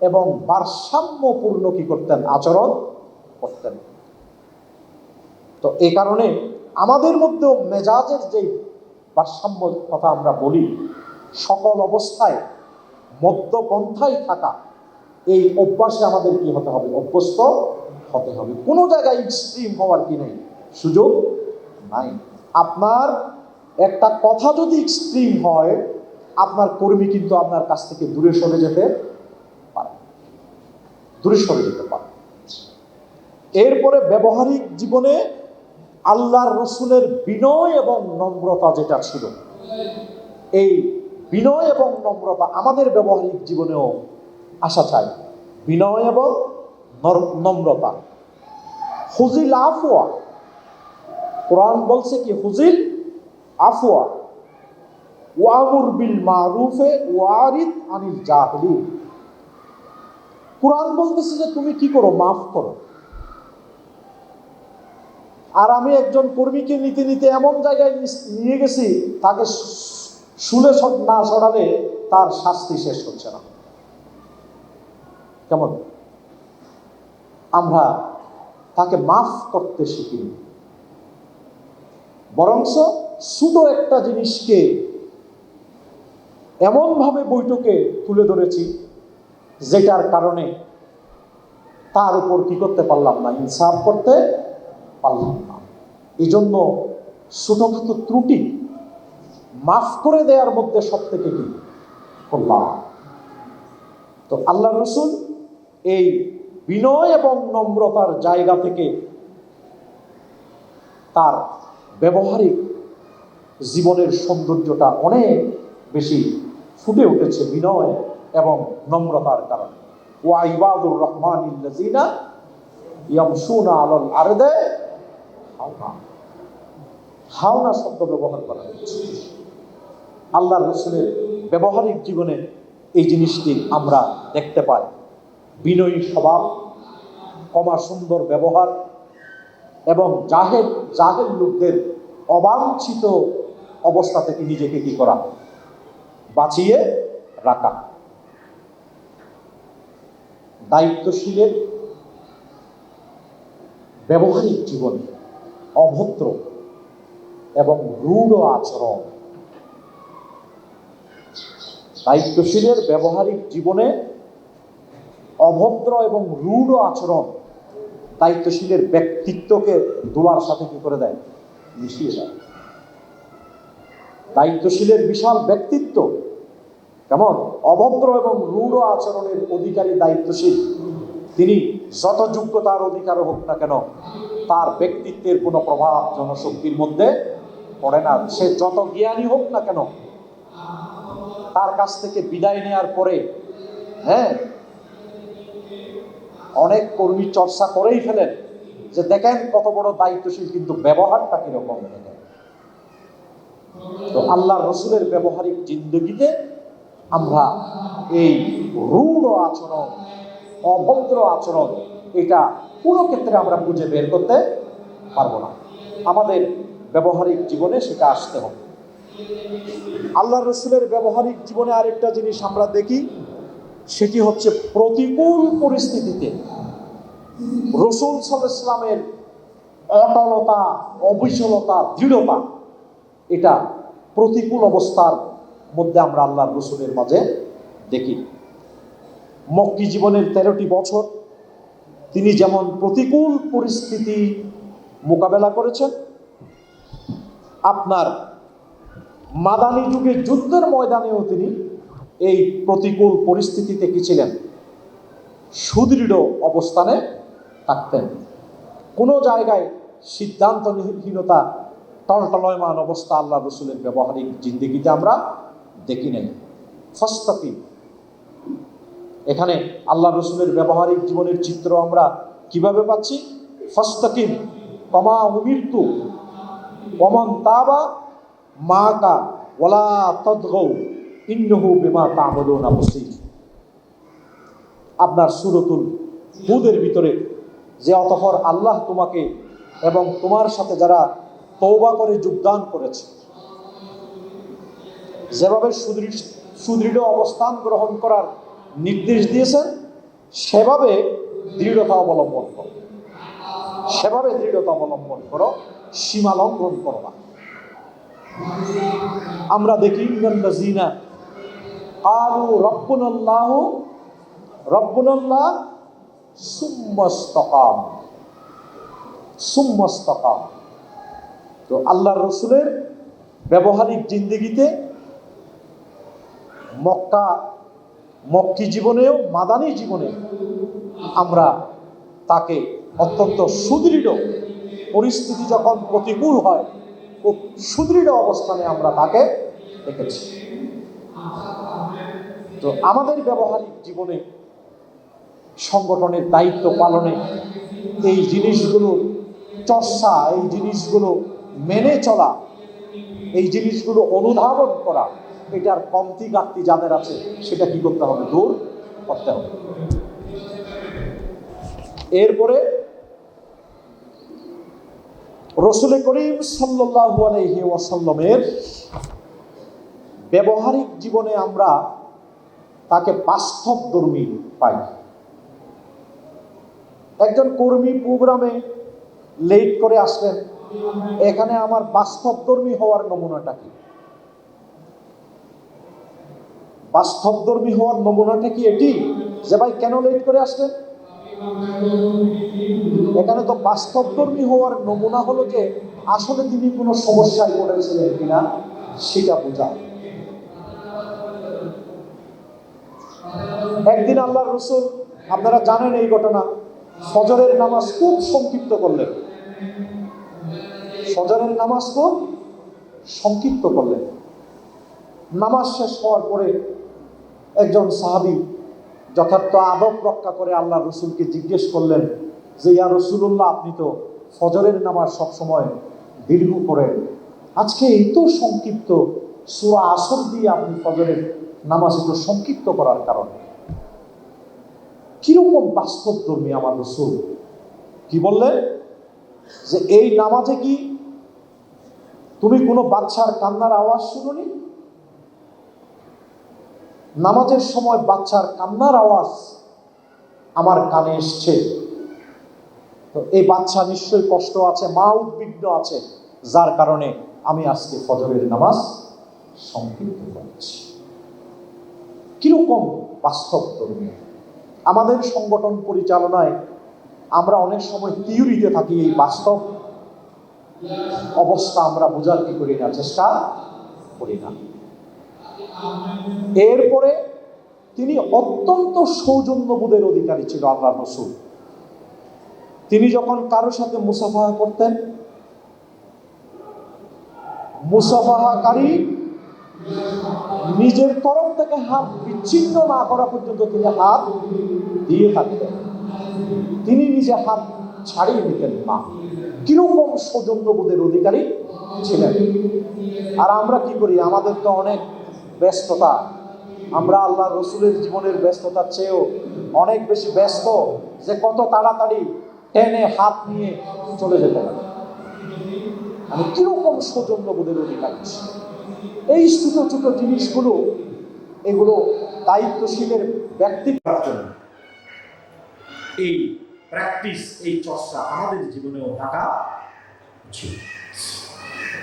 এবং ভারসাম্যপূর্ণ কি করতেন? আচরণ করতেন। তো এই কারণে আমাদের মধ্যেও মেজাজের যে ভারসাম্য কথা আমরা বলি, সকল অবস্থায় মধ্যপন্থায় থাকা, এই অভ্যাসে আমাদের কি হতে হবে? অভ্যস্ত হতে হবে। কোনো জায়গায় এক্সট্রিম হওয়ার কি নেই, সুযোগ নাই। আপনার একটা কথা যদি এক্সট্রিম হয়, আপনার কর্মী কিন্তু আপনার কাছ থেকে দূরে সরে যেতে পারে, দূরে সরে যেতে পারে। এরপরে ব্যবহারিক জীবনে আল্লাহর রসুলের বিনয় এবং নম্রতা যেটা ছিল, এই বিনয় এবং নম্রতা আমাদের ব্যবহারিক জীবনেও আসা চাই। বিনয় এবং নম্রতা। হুজিল আফওয়া, কোরআন বলছে কি? হুজিল আফওয়া ওয়ামুর বিল মারুফে ওয়ারিদ আনিল জাহিলিন। কোরআন বলতেছে যে তুমি কি করো? মাফ করো। আর আমি একজন কর্মীকে নিতে নিতে এমন জায়গায় নিয়ে গেছি, তাকে শুলে না সরালে তার শাস্তি শেষ হচ্ছে না। কেমন? আমরা তাকে মাফ করতে শিখিনি, বরঞ্চ ছোট একটা জিনিসকে এমনভাবে বৈঠকে তুলে ধরেছি, যেটার কারণে তার উপর কি করতে পারলাম না? ইনসাফ করতে পারলাম না। এই জন্য ছোটখাটো ত্রুটি মাফ করে দেওয়ার মধ্যে সব থেকে কি করলাম। তো আল্লাহ রসুল এই বিনয় এবং নম্রতার জায়গা থেকে তার ব্যবহারিক জীবনের সৌন্দর্যটা অনেক বেশি ফুটে উঠেছে বিনয় এবং নম্রতার কারণে। ওয়া ইবাদুর রহমানিল্লাযিনা ইয়ামশুনা আলাল আরদে হাওনা। হাওনা শব্দ ব্যবহার করা হয়েছে। আল্লাহর রাসূলের ব্যবহারিক জীবনে এই জিনিসটি আমরা দেখতে পাই। বিনয়ী স্বভাব, ক্ষমা সুন্দর ব্যবহার এবং জাহেল লোকদের অবাঞ্ছিত অবস্থা থেকে নিজেকে কি করা? বাঁচিয়ে রাখা। দায়িত্বশীলের ব্যবহারিক জীবনে অভদ্র এবং রূঢ় আচরণ। দায়িত্বশীলের ব্যবহারিক জীবনে অভদ্র এবং রূঢ় আচরণ দায়িত্বশীলের ব্যক্তিত্বকে দোলার সাথে কি করে দেয়? মিশিয়ে দেয়। দায়িত্বশীলের বিশাল ব্যক্তিত্ব কেমন? অভদ্র এবং রূঢ় আচরণের অধিকারী দায়িত্বশীল, তিনি যত যোগ্যতার অধিকার হোক না কেন, তার ব্যক্তিত্বের কোনো প্রভাব জনশক্তির মধ্যে পড়ে না। সে যত জ্ঞানী হোক না কেন, তার কাছ থেকে বিদায় নেওয়ার পরে অনেক কর্মী চর্চা করেই ফেলেন যে দেখেন কত বড় দায়িত্বশীল, কিন্তু ব্যবহারটা কিরকম। তো আল্লাহ রসুলের ব্যবহারিক জিন্দগিতে আমরা এই রূঢ় আচরণ, অভদ্র আচরণ, এটা কোনো ক্ষেত্রে আমরা খুঁজে বের করতে পারবো না। আমাদের ব্যবহারিক জীবনে সেটা আসতে হবে। আল্লাহ রসুলের ব্যবহারিক জীবনে আরেকটা জিনিস আমরা দেখি, সেটি হচ্ছে প্রতিকূল পরিস্থিতিতে রাসূল সাল্লাল্লাহু আলাইহি ওয়াসাল্লামের অটলতা, অবিচলতা, দৃঢ়তা, এটা প্রতিকূল অবস্থার মধ্যে আমরা আল্লাহর রাসূলের মাঝে দেখি। মক্কি জীবনের 13টি বছর তিনি যেমন প্রতিকূল পরিস্থিতি মোকাবেলা করেছেন, আপনার মাদানী যুগে যুদ্ধের ময়দানেও তিনি এই প্রতিকূল পরিস্থিতিতে কি ছিলেন? সুদৃঢ় অবস্থানে থাকতেন। কোনো জায়গায় সিদ্ধান্তহীনতা, টলটলয়মান অবস্থা আল্লাহ রসুলের ব্যবহারিক জিন্দেগিতে আমরা দেখি নাই। ফাস্তাকিম, এখানে আল্লাহ রসুলের ব্যবহারিক জীবনের চিত্র আমরা কিভাবে পাচ্ছি? ফাস্তাকিম কমা উমিরতু ওমান তাবা মাকা ওয়ালা তাদগাউ ইন্নাহু বিমা তা'মালুনা বাসীর। আপনার সূরাতুল হুদের ভিতরে যে অতঃপর আল্লাহ তোমাকে এবং তোমার সাথে যারা তওবা করে যোগদান করেছে, যেভাবে সুদৃঢ় অবস্থান গ্রহণ করার নির্দেশ দিয়েছেন, সেভাবে দৃঢ়তা অবলম্বন করো, সেভাবে দৃঢ়তা অবলম্বন করো, সীমা লঙ্ঘন করো না। আমরা দেখি ইন্নাল্লাযীনা ক্বালু রাব্বুনাল্লাহু রাব্বুনাল্লাহ সুম্মা ইসতাকাম। তো আল্লাহর রাসূলের ব্যবহারিক জিন্দেগিতে মক্কি জীবনেও মাদানী জীবনে আমরা তাকে অত্যন্ত সুদৃঢ়, পরিস্থিতি যখন প্রতিকূল হয় খুব সুদৃঢ় অবস্থানে আমরা তাকে দেখেছি। তো আমাদের ব্যবহারিক জীবনে সংগঠনের দায়িত্ব পালনে এই জিনিসগুলো চর্চা, এই জিনিসগুলো মেনে চলা, এই জিনিসগুলো অনুধাবন করা, এটার কমতি ঘাটতি যাদের আছে সেটা কি করতে হবে? দূর করতে হবে। এরপরে রাসূল করিম সাল্লাল্লাহু আলাইহি ওয়াসাল্লামের ব্যবহারিক জীবনে আমরা তাকে বাস্তবধর্মী পাই। একজন কর্মী প্রোগ্রামে লেট করে আসলেন, এখানে আমার বাস্তবধর্মী হওয়ার নমুনাটা কি? বাস্তবধর্মী হওয়ার নমুনাটা কি এটি যে ভাই কেন লেট করে আসলেন? এখানে তো বাস্তবধর্মী হওয়ার নমুনা হলো যে আসলে তিনি কোনো সমস্যায় পড়েছিলেন কিনা সেটা বোঝা। একদিন আল্লাহর রাসূল, আপনারা জানেন এই ঘটনা, ফজরের নামাজ খুব সংক্ষিপ্ত করলেন। ফজরের নামাজ খুব সংক্ষিপ্ত করলেন। নামাজ শেষ হওয়ার পরে একজন সাহাবী যথার্থ আদব রক্ষা করে আল্লাহ রসুলকে জিজ্ঞেস করলেন যে ইয়া রাসূলুল্লাহ, আপনি তো ফজরের নামাজ সবসময় দীর্ঘ করেন, আজকে এই তো সংক্ষিপ্ত, সূরা আসর দিয়ে আপনি ফজরের নামাজ একটু সংক্ষিপ্ত করার কারণে? কিরকম বাস্তবধর্মী আমার রাসূল! কি বললেন? যে এই নামাজে কি তুমি কোনো বাচ্চার কান্নার আওয়াজ শুনোনি? নামাজের সময় বাচ্চার কান্নার আওয়াজ আমার কানে এসছে। তো এই বাচ্চা নিশ্চয়ই কষ্ট আছে, মা উদ্বিগ্ন আছে, যার কারণে আমি আজকে ফজরের নামাজ সংক্ষিপ্ত করছি। কিরকম বাস্তবধর্মী! আমাদের সংগঠন পরিচালনায় আমরা অনেক সময় থিওরিতে থাকি, এই বাস্তব অবস্থা আমরা বোঝার কি করি না, চেষ্টা করি না। এরপরে তিনি অত্যন্ত সৌজন্যবোধের অধিকারী ছিল আল্লাহর রাসূল। তিনি যখন কারোর সাথে মুসাফাহা করতেন, মুসাফাহাকারী নিজের তরফ থেকে হাত বিচ্ছিন্ন না করা পর্যন্ত তিনি হাত দিয়ে থাকতেন, তিনি নিজে হাত ছাড়িয়ে নিতেন না। কিরকম সৌজন্যবোধের অধিকারী ছিলেন! আর আমরা কি করি? আমাদের তো অনেক ব্যস্ততা, আমরা আল্লাহ রসুলের জীবনের ব্যস্ততার চেয়েও অনেক বেশি ব্যস্ত যে কত তাড়াতাড়ি টেনে হাত নিয়ে চলে যেতে পারে। আমি কিরকম সৌজন্যবোধের অধিকারী! এই ছোট ছোট জিনিসগুলো, এগুলো দায়িত্বশীলের ব্যক্তিত্ব এই প্র্যাকটিস, এই চর্চা আমাদের জীবনেও থাকা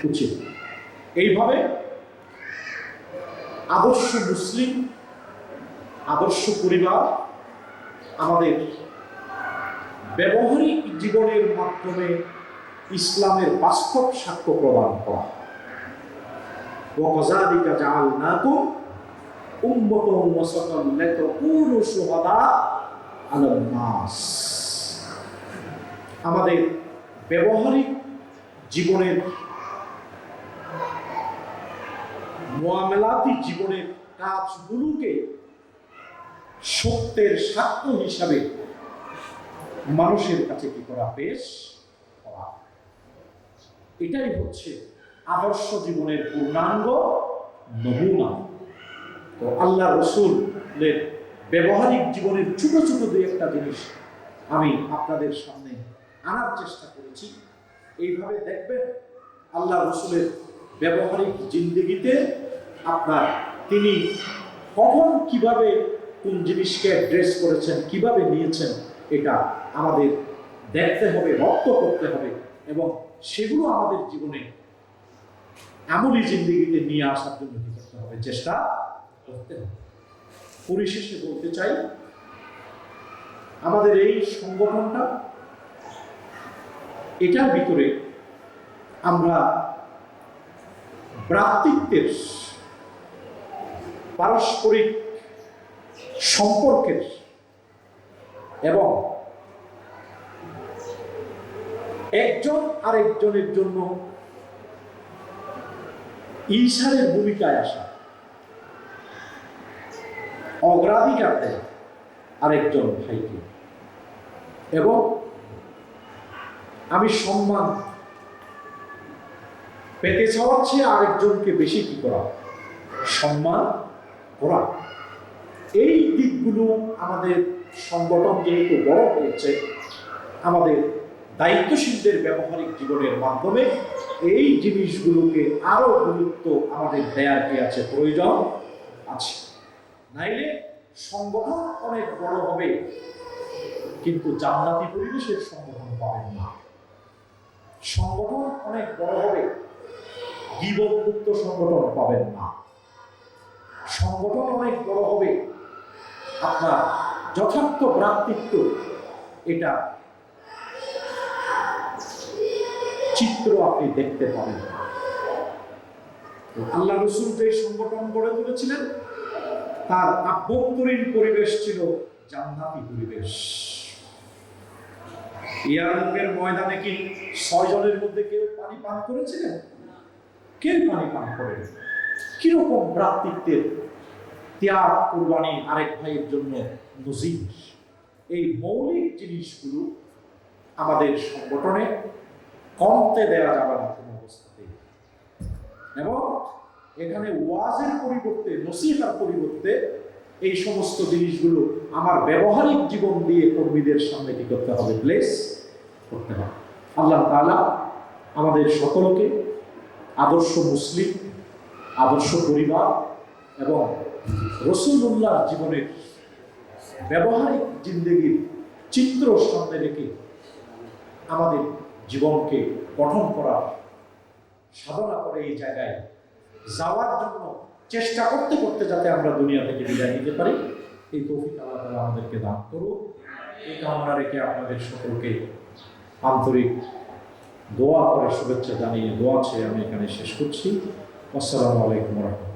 উচিত। এইভাবে আদর্শ মুসলিম, আদর্শ পরিবার আমাদের ব্যবহারিক জীবনের মাধ্যমে ইসলামের বাস্তব সাক্ষ্য প্রদান করা। وَكَذَلِكَ جَعَلْنَاكُمْ أُمَّةً وَسَطًا لِتَكُونُوا شُهَدَاءَ عَلَى النَّاسِ। আমাদের ব্যবহারিক জীবনের, মুআমালাতি জীবনের কাজগুলোকে সত্যের সাক্ষ্য হিসাবে মানুষের কাছে কি করা, পেশ করা। এটাই হচ্ছে আদর্শ জীবনের পূর্ণাঙ্গ নমুনা। তো আল্লাহ রাসূলের ব্যবহারিক জীবনের ছোট ছোট দুই একটা জিনিস আমি আপনাদের সামনে আনার চেষ্টা করেছি। এইভাবে দেখবেন আল্লাহ রাসূলের ব্যবহারিক জিন্দেগিতে আপনার তিনি কখন কিভাবে কোন জিনিসকে অ্যাড্রেস করেছেন, কিভাবে নিয়েছেন, এটা আমাদের দেখতে হবে, রপ্ত করতে হবে এবং সেগুলো আমাদের জীবনে আমলি জিন্দেগিতে নিয়ে আসার জন্য কি করতে হবে, চেষ্টা করতে হবে। পরিশেষে বলতে চাই, আমাদের এই সংগঠনটা, এটার ভিতরে আমরা ভ্রাতৃত্বের, পারস্পরিক সম্পর্কের এবং একজন আরেকজনের জন্য ঈশানের ভূমিকায় আসা, অগ্রাধিকার দেয় আরেকজন ভাইকে, এবং আমি সম্মান পেতে চাওয়ার চেয়ে আরেকজনকে বেশি কি করা, সম্মান করা। এই দিকগুলো আমাদের সংগঠন যেহেতু বড় হয়েছে, আমাদের দায়িত্বশীলদের ব্যবহারিক জীবনের মাধ্যমে এই জিনিসগুলোকে আরো গুরুত্ব আমাদের দেয়ার কি আছে, প্রয়োজন আছে। নাইলে সংগঠন অনেক বড় হবে কিন্তু জান্নাতি পরিবেশের সংগঠন পাবেন না। সংগঠন অনেক বড় হবে, গীবতমুক্ত সংগঠন পাবেন না। সংগঠন অনেক বড় হবে, আপনার যথার্থ ভ্রাতৃত্ব এটা চিত্র আপনি দেখতে পাবেন। আল্লাহ রাসূল যে সংগঠন গড়ে তুলেছিলেন তার আভ্যন্তরীণ পরিবেশ ছিল জান্নাতি পরিবেশ। ইয়ারমুকের ময়দানে কি 6 জনের মধ্যে কেউ পানি পান করেছিলেন? কেউ পানি পান করেন। কিরকম ভ্রাতৃত্বের ত্যাগ, কুরবানি আরেক ভাইয়ের জন্য নজির। এই মৌলিক জিনিসগুলো আমাদের সংগঠনে কমতে দেওয়া যাবে না কোনো অবস্থাতেই। এবং এখানে ওয়াজের পরিবর্তে, নসিহতের পরিবর্তে এই সমস্ত জিনিসগুলো আমার ব্যবহারিক জীবন দিয়ে কর্মীদের সামনে কি করতে হবে, প্লেস করতে হবে। আল্লাহ তাআলা আমাদের সকলকে আদর্শ মুসলিম, আদর্শ পরিবার এবং রাসূলুল্লাহ জীবনের ব্যবহারিক জিন্দেগির চিত্র সামনে রেখে আমাদের জীবনকে গঠন করার সাধনা করে এই জায়গায় যাওয়ার জন্য চেষ্টা করতে করতে যাতে আমরা দুনিয়া থেকে বিদায় নিতে পারি, এই তৌফিক আল্লাহ তাআলা আমাদেরকে দান করুন। এই কামনা রেখে আপনাদের সকলকে আন্তরিক দোয়া করে শুভেচ্ছা জানিয়ে, দোয়া চেয়ে আমি এখানে শেষ করছি। আসসালামু আলাইকুম ওয়া রাহমাতুল্লাহ।